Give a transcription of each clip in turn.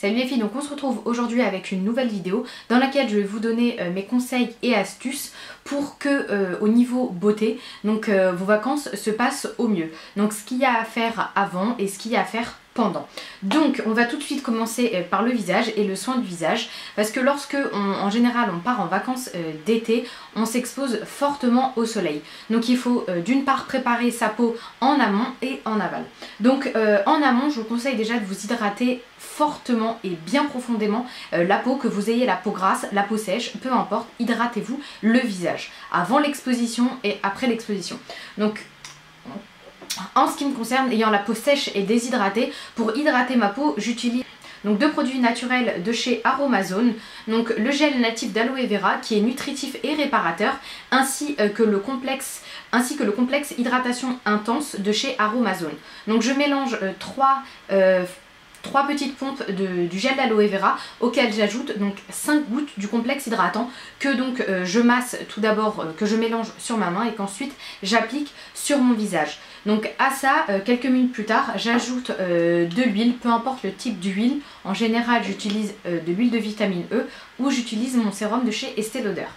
Salut les filles, donc on se retrouve aujourd'hui avec une nouvelle vidéo dans laquelle je vais vous donner mes conseils et astuces pour que au niveau beauté, donc vos vacances se passent au mieux. Donc ce qu'il y a à faire avant et ce qu'il y a à faire pendant. Donc on va tout de suite commencer par le visage et le soin du visage, parce que lorsque en général on part en vacances d'été, on s'expose fortement au soleil. Donc il faut d'une part préparer sa peau en amont et en aval. Donc en amont, je vous conseille déjà de vous hydrater fortement et bien profondément la peau, que vous ayez la peau grasse, la peau sèche, peu importe, hydratez-vous le visage avant l'exposition et après l'exposition. Donc en ce qui me concerne, ayant la peau sèche et déshydratée, pour hydrater ma peau, j'utilise donc deux produits naturels de chez Aromazone, donc le gel natif d'aloe vera qui est nutritif et réparateur, ainsi que le complexe hydratation intense de chez Aromazone. Donc je mélange trois petites pompes du gel d'aloe vera auquel j'ajoute donc 5 gouttes du complexe hydratant que donc je masse tout d'abord, que je mélange sur ma main et qu'ensuite j'applique sur mon visage. Donc à ça, quelques minutes plus tard, j'ajoute de l'huile, peu importe le type d'huile. En général, j'utilise de l'huile de vitamine E ou j'utilise mon sérum de chez Estée Lauder.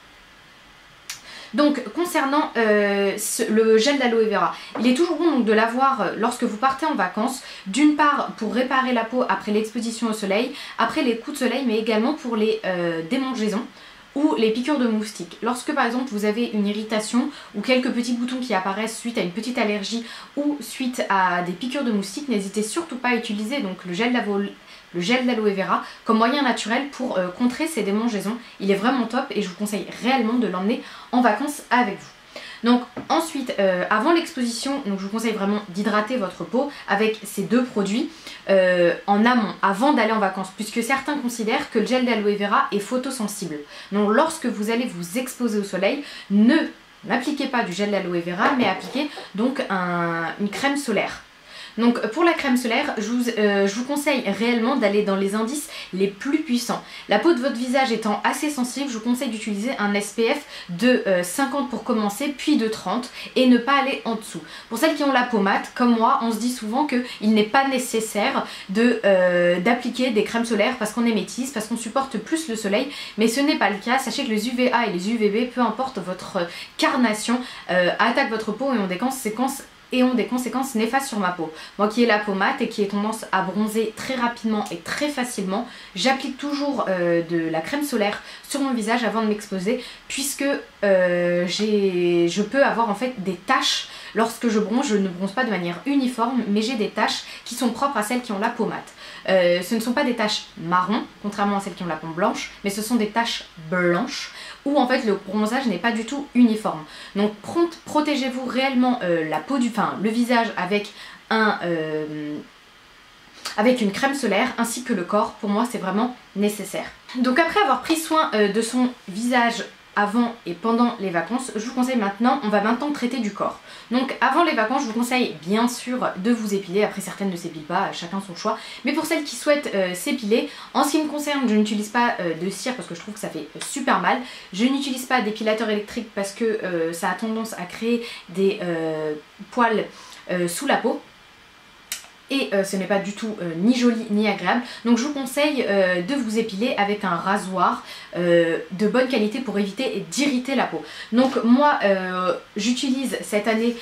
Donc concernant le gel d'aloe vera, il est toujours bon donc de l'avoir lorsque vous partez en vacances, d'une part pour réparer la peau après l'exposition au soleil, après les coups de soleil, mais également pour les démangeaisons ou les piqûres de moustiques. Lorsque par exemple vous avez une irritation ou quelques petits boutons qui apparaissent suite à une petite allergie ou suite à des piqûres de moustiques, n'hésitez surtout pas à utiliser donc le gel d'aloe vera comme moyen naturel pour contrer ces démangeaisons. Il est vraiment top et je vous conseille réellement de l'emmener en vacances avec vous. Donc ensuite, avant l'exposition, je vous conseille vraiment d'hydrater votre peau avec ces deux produits en amont, avant d'aller en vacances, puisque certains considèrent que le gel d'aloe vera est photosensible. Donc lorsque vous allez vous exposer au soleil, n'appliquez pas du gel d'aloe vera, mais appliquez donc une crème solaire. Donc pour la crème solaire, je vous conseille réellement d'aller dans les indices les plus puissants. La peau de votre visage étant assez sensible, je vous conseille d'utiliser un SPF de 50 pour commencer, puis de 30 et ne pas aller en dessous. Pour celles qui ont la peau mate, comme moi, on se dit souvent qu'il n'est pas nécessaire d'appliquer des crèmes solaires parce qu'on est métisse, parce qu'on supporte plus le soleil, mais ce n'est pas le cas. Sachez que les UVA et les UVB, peu importe votre carnation, attaquent votre peau et ont des conséquences néfastes sur ma peau. Moi qui ai la peau mate et qui ai tendance à bronzer très rapidement et très facilement, j'applique toujours de la crème solaire sur mon visage avant de m'exposer, puisque je peux avoir en fait des taches. Lorsque je bronze, je ne bronze pas de manière uniforme, mais j'ai des taches qui sont propres à celles qui ont la peau mate. Ce ne sont pas des taches marron, contrairement à celles qui ont la peau blanche, mais ce sont des taches blanches où en fait le bronzage n'est pas du tout uniforme. Donc protégez-vous réellement le visage avec avec une crème solaire ainsi que le corps. Pour moi c'est vraiment nécessaire. Donc après avoir pris soin de son visage avant et pendant les vacances, je vous conseille on va maintenant traiter du corps. Donc avant les vacances, je vous conseille bien sûr de vous épiler. Après certaines ne s'épilent pas, chacun son choix. Mais pour celles qui souhaitent s'épiler, en ce qui me concerne, je n'utilise pas de cire parce que je trouve que ça fait super mal. Je n'utilise pas d'épilateur électrique parce que ça a tendance à créer des poils sous la peau. Et ce n'est pas du tout ni joli ni agréable. Donc je vous conseille de vous épiler avec un rasoir de bonne qualité pour éviter d'irriter la peau. Donc moi j'utilise cette année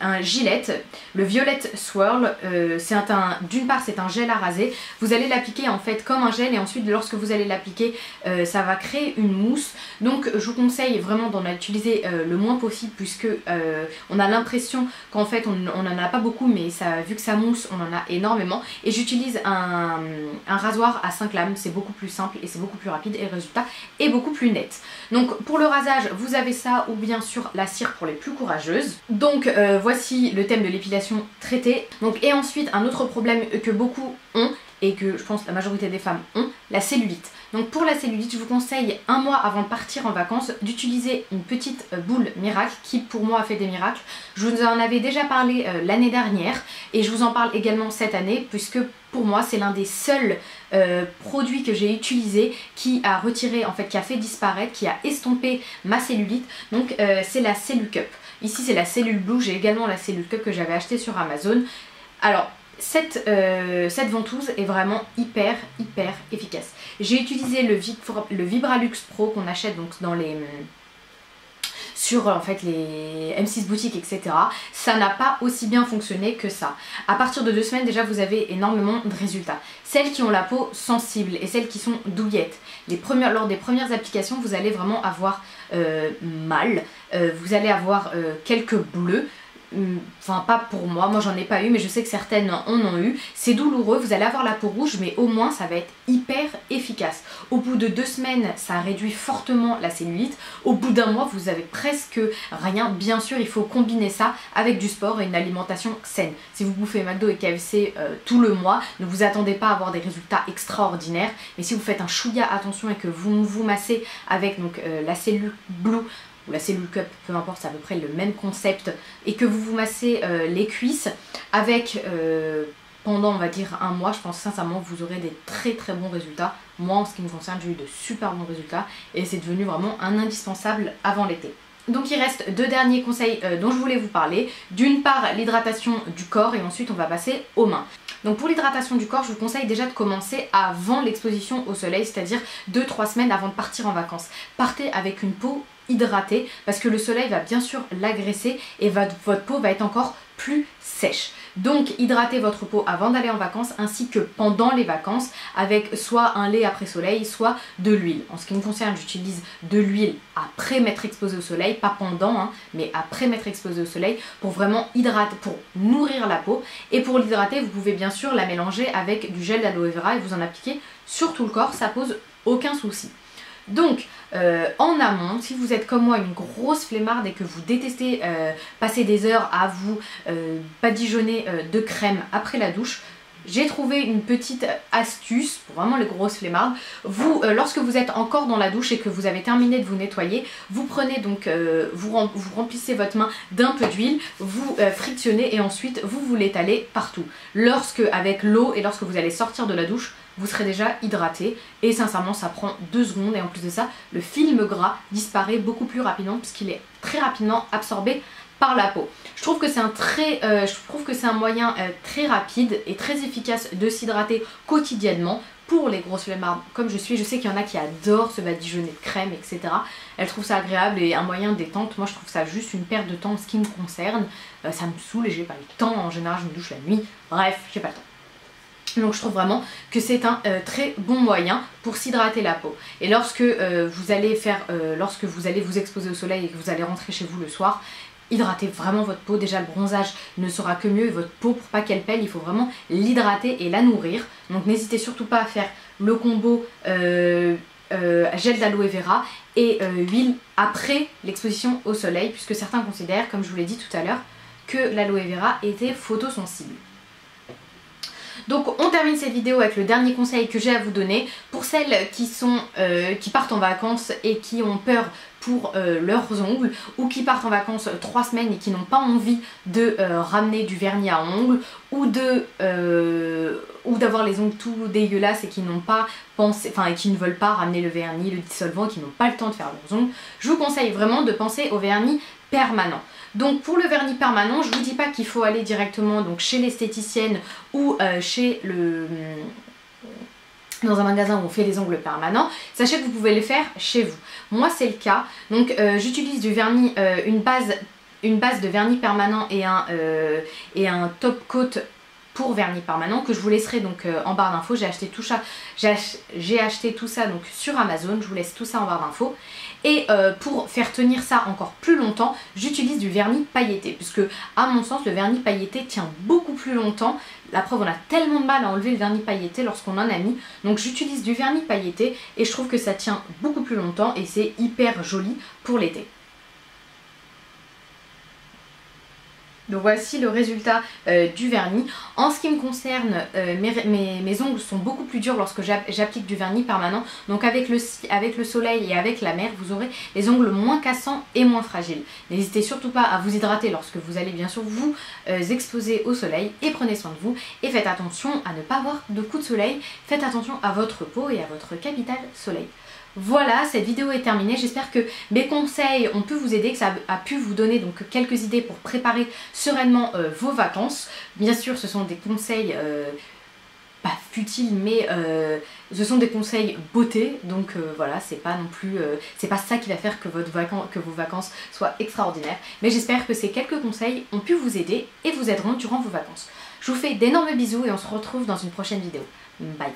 un Gillette, le Violette Swirl. D'une part c'est un gel à raser. Vous allez l'appliquer en fait comme un gel et ensuite lorsque vous allez l'appliquer ça va créer une mousse. Donc je vous conseille vraiment d'en utiliser le moins possible, puisque on a l'impression qu'en fait on en a pas beaucoup, mais vu que ça mousse on en a énormément. Et j'utilise un rasoir à 5 lames, c'est beaucoup plus simple et c'est beaucoup plus rapide et le résultat est beaucoup plus net. Donc pour le rasage vous avez ça, ou bien sûr la cire pour les plus courageuses. Donc voici le thème de l'épilation traité. Donc et ensuite un autre problème que beaucoup ont et que je pense la majorité des femmes ont, la cellulite. Donc pour la cellulite, je vous conseille un mois avant de partir en vacances d'utiliser une petite boule miracle qui pour moi a fait des miracles. Je vous en avais déjà parlé l'année dernière et je vous en parle également cette année, puisque pour moi c'est l'un des seuls produits que j'ai utilisé qui a retiré, en fait qui a fait disparaître, qui a estompé ma cellulite. Donc c'est la Cellucup. Ici c'est la Cellule Blue, j'ai également la Cellule Cup que j'avais achetée sur Amazon. Alors cette ventouse est vraiment hyper efficace. J'ai utilisé le Vibralux Pro qu'on achète donc dans les... sur en fait les M6 boutiques, etc. Ça n'a pas aussi bien fonctionné que ça. À partir de 2 semaines déjà vous avez énormément de résultats. Celles qui ont la peau sensible et celles qui sont douillettes, lors des premières applications vous allez vraiment avoir mal, vous allez avoir quelques bleus. Enfin pas pour moi, j'en ai pas eu mais je sais que certaines en ont eu. C'est douloureux, vous allez avoir la peau rouge mais au moins ça va être hyper efficace. Au bout de 2 semaines ça réduit fortement la cellulite. Au bout d'un mois vous avez presque rien. Bien sûr il faut combiner ça avec du sport et une alimentation saine. Si vous bouffez McDo et KFC tout le mois, ne vous attendez pas à avoir des résultats extraordinaires. Mais si vous faites un chouïa attention et que vous vous massez avec donc, la cellule Blue ou la cellule cup, peu importe, c'est à peu près le même concept, et que vous massez les cuisses avec pendant on va dire un mois, je pense sincèrement que vous aurez des très bons résultats. Moi en ce qui me concerne j'ai eu de super bons résultats et c'est devenu vraiment un indispensable avant l'été. Donc il reste 2 derniers conseils dont je voulais vous parler. D'une part l'hydratation du corps et ensuite on va passer aux mains. Donc pour l'hydratation du corps, je vous conseille déjà de commencer avant l'exposition au soleil, c'est-à-dire 2-3 semaines avant de partir en vacances. Partez avec une peau hydratée parce que le soleil va bien sûr l'agresser et votre peau va être encore plus sèche. Donc hydratez votre peau avant d'aller en vacances ainsi que pendant les vacances avec soit un lait après soleil, soit de l'huile. En ce qui me concerne, j'utilise de l'huile après m'être exposée au soleil, pas pendant, hein, mais après m'être exposée au soleil pour vraiment hydrater, pour nourrir la peau. Et pour l'hydrater, vous pouvez bien sûr la mélanger avec du gel d'aloe vera et vous en appliquer sur tout le corps, ça pose aucun souci. Donc en amont, si vous êtes comme moi une grosse flemmarde et que vous détestez passer des heures à vous badigeonner de crème après la douche, j'ai trouvé une petite astuce pour vraiment les grosses flemmardes. Vous, lorsque vous êtes encore dans la douche et que vous avez terminé de vous nettoyer, vous prenez donc, vous remplissez votre main d'un peu d'huile, vous frictionnez et ensuite vous l'étalez partout. Avec l'eau et lorsque vous allez sortir de la douche, vous serez déjà hydraté et sincèrement ça prend 2 secondes et en plus de ça le film gras disparaît beaucoup plus rapidement puisqu'il est très rapidement absorbé par la peau. Je trouve que c'est un moyen très rapide et très efficace de s'hydrater quotidiennement pour les grosses flemmardes comme je suis. Je sais qu'il y en a qui adorent se badigeonner de crème, etc. Elles trouvent ça agréable et un moyen de détente. Moi je trouve ça juste une perte de temps en ce qui me concerne. Ça me saoule et j'ai pas le temps. En général je me douche la nuit. Bref, j'ai pas le temps. Donc je trouve vraiment que c'est un très bon moyen pour s'hydrater la peau. Et lorsque vous allez vous exposer au soleil et que vous allez rentrer chez vous le soir, hydratez vraiment votre peau. Déjà le bronzage ne sera que mieux et votre peau, pour pas qu'elle pèle, il faut vraiment l'hydrater et la nourrir. Donc n'hésitez surtout pas à faire le combo gel d'aloe vera et huile après l'exposition au soleil, puisque certains considèrent, comme je vous l'ai dit tout à l'heure, que l'aloe vera était photosensible. Donc on termine cette vidéo avec le dernier conseil que j'ai à vous donner. Pour celles qui partent en vacances et qui ont peur pour leurs ongles ou qui partent en vacances 3 semaines et qui n'ont pas envie de ramener du vernis à ongles ou d'avoir les ongles tout dégueulasses et qui n'ont pas pensé, et qui ne veulent pas ramener le vernis, le dissolvant, qui n'ont pas le temps de faire leurs ongles, je vous conseille vraiment de penser au vernis permanent. Donc pour le vernis permanent, je vous dis pas qu'il faut aller directement donc chez l'esthéticienne ou dans un magasin où on fait les ongles permanents. Sachez que vous pouvez les faire chez vous. Moi c'est le cas. Donc j'utilise du vernis, une base de vernis permanent et un top coat pour vernis permanent que je vous laisserai donc en barre d'infos. J'ai acheté tout ça donc sur Amazon, je vous laisse tout ça en barre d'infos. Et pour faire tenir ça encore plus longtemps, j'utilise du vernis pailleté, puisque à mon sens le vernis pailleté tient beaucoup plus longtemps. La preuve, on a tellement de mal à enlever le vernis pailleté lorsqu'on en a mis. Donc j'utilise du vernis pailleté et je trouve que ça tient beaucoup plus longtemps et c'est hyper joli pour l'été. Donc voici le résultat du vernis. En ce qui me concerne, mes ongles sont beaucoup plus durs lorsque j'applique du vernis permanent. Donc avec le soleil et avec la mer, vous aurez les ongles moins cassants et moins fragiles. N'hésitez surtout pas à vous hydrater lorsque vous allez bien sûr vous exposer au soleil. Et prenez soin de vous et faites attention à ne pas avoir de coups de soleil. Faites attention à votre peau et à votre capital soleil. Voilà, cette vidéo est terminée. J'espère que mes conseils ont pu vous aider, que ça a pu vous donner donc quelques idées pour préparer sereinement vos vacances. Bien sûr, ce sont des conseils pas futiles, mais ce sont des conseils beauté. Donc voilà, c'est pas non plus, c'est pas ça qui va faire que vos vacances soient extraordinaires. Mais j'espère que ces quelques conseils ont pu vous aider et vous aideront durant vos vacances. Je vous fais d'énormes bisous et on se retrouve dans une prochaine vidéo. Bye!